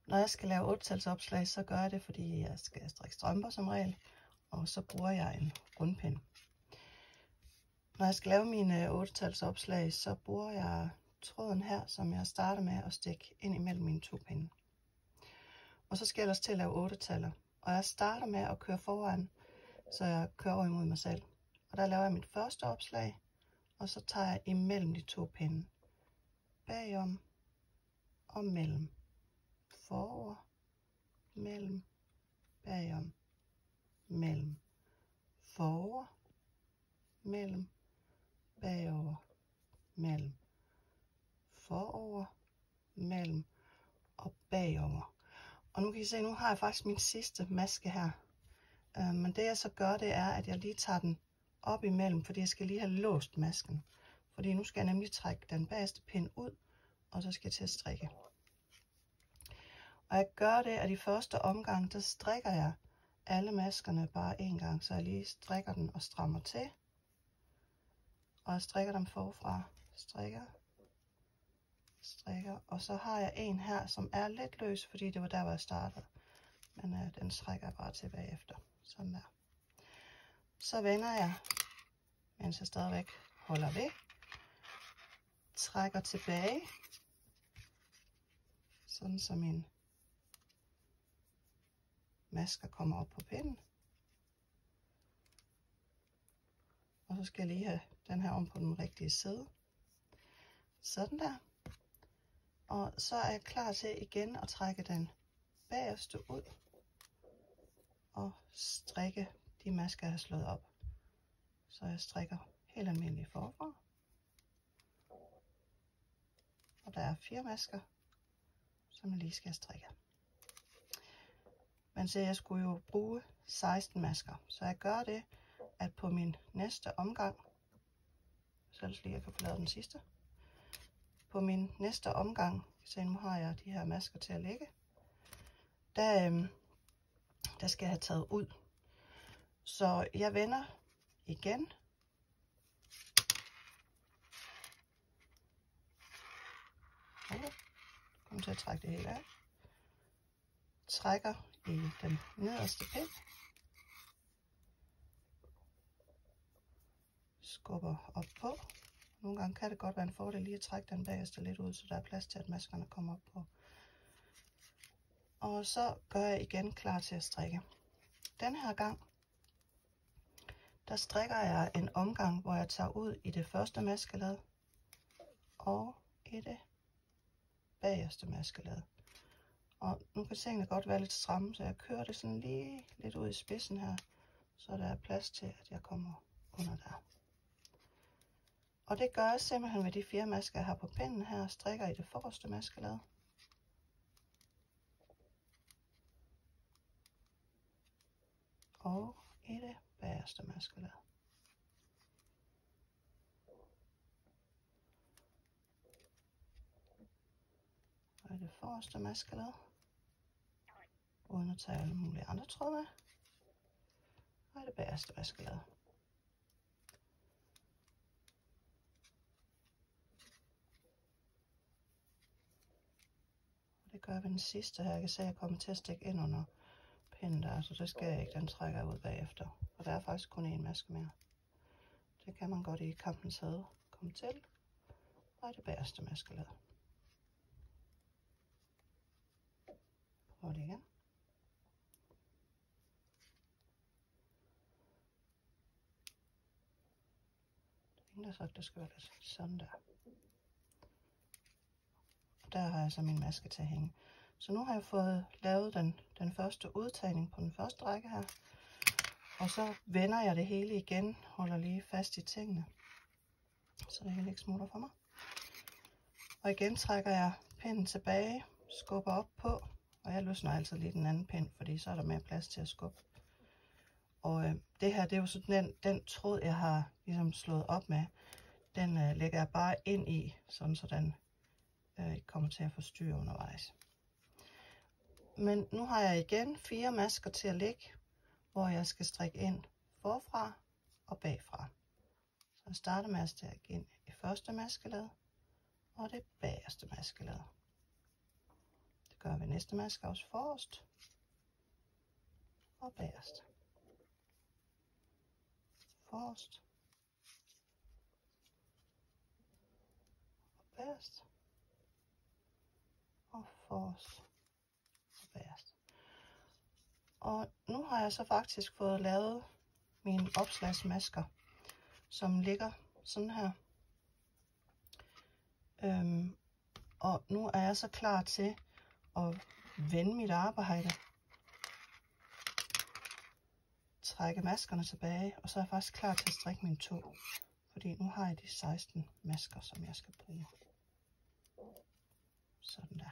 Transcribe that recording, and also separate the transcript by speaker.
Speaker 1: Når jeg skal lave 8-talsopslag, så gør jeg det, fordi jeg skal strikke strømper som regel, og så bruger jeg en rundpind. Når jeg skal lave mine 8-talsopslag, så bruger jeg tråden her, som jeg starter med at stikke ind imellem mine 2 pinde. Og så skal jeg ellers til at lave 8-taller, og jeg starter med at køre foran, så jeg kører over imod mig selv. Og der laver jeg mit første opslag, og så tager jeg imellem de 2 pinde. Bagom og mellem. Forover, mellem, bagom, mellem. Forover, mellem, bagover, mellem. Forover, mellem og bagover. Og nu kan I se, nu har jeg faktisk min sidste maske her. Men det jeg så gør, det er, at jeg lige tager den op imellem, fordi jeg skal lige have låst masken. Fordi nu skal jeg nemlig trække den bagerste pind ud, og så skal jeg til at strikke. Og jeg gør det, at i første omgang, der strikker jeg alle maskerne bare en gang, så jeg lige strikker den og strammer til. Og jeg strikker dem forfra, strikker, og så har jeg en her, som er lidt løs, fordi det var der, hvor jeg startede. Men den trækker jeg bare til bagefter, sådan der. Så vender jeg, mens jeg stadigvæk holder ved, trækker tilbage, sådan så min masker kommer op på pinden. Og så skal jeg lige have den her om på den rigtige side. Sådan der. Og så er jeg klar til igen at trække den bagerste ud og strikke de masker, jeg har slået op. Så jeg strikker helt almindeligt forfra. Og der er 4 masker, som jeg lige skal strikke. Men så jeg skulle jo bruge 16 masker, så jeg gør det, at på min næste omgang, så lige jeg kan få lavet den sidste, på min næste omgang, så nu har jeg de her masker til at lægge, der skal jeg have taget ud. Så jeg vender igen. Okay. Kommer til at trække det hele af. Trækker i den nederste pind. Skubber op på. Nogle gange kan det godt være en fordel lige at trække den bagerste lidt ud, så der er plads til, at maskerne kommer op på. Og så gør jeg igen klar til at strikke. Den her gang, der strikker jeg en omgang, hvor jeg tager ud i det første maskeled og i det bagerste maskeled. Og nu kan tingene godt være lidt stramme, så jeg kører det sådan lige lidt ud i spidsen her, så der er plads til, at jeg kommer under der. Og det gør jeg simpelthen med de 4 masker, jeg har på pinden her, og strikker i det forreste maskeled. Og i det bagerste maskeled. Og i det forreste maskeled. Uden at tage alle mulige andre tråde med. Og i det bagerste maskeled. Det gør jeg ved den sidste her. Jeg kan se, at jeg kommer til at stikke ind under pinden der, så det skal jeg ikke. Den trækker jeg ud bagefter. Og der er faktisk kun 1 maske mere. Det kan man godt i kampens hade komme til. Og i det bagerste maskeled. Prøv det igen. Det er sagt, det skal være lidt sådan der. Og der har jeg så min maske til at hænge. Så nu har jeg fået lavet den første udtagning på den første række her. Og så vender jeg det hele igen, holder lige fast i tingene, så det hele ikke smutter for mig. Og igen trækker jeg pinden tilbage, skubber op på, og jeg løsner altid lige den anden pind, fordi så er der mere plads til at skubbe. Og det her, det er jo sådan den tråd, jeg har ligesom slået op med, den lægger jeg bare ind i, sådan så den ikke kommer til at forstyrre undervejs. Men nu har jeg igen 4 masker til at lægge, hvor jeg skal strikke ind forfra og bagfra. Så jeg starter med at strikke ind i første maskeled og det bagerste maskeled. Det gør ved næste maske også forrest og bagerst. Forrest og bagerst og forrest og bagerst. Og nu har jeg så faktisk fået lavet mine opslagsmasker, som ligger sådan her. Og nu er jeg så klar til at vende mit arbejde, trække maskerne tilbage, og så er jeg faktisk klar til at strikke min tå, fordi nu har jeg de 16 masker, som jeg skal bruge. Sådan der.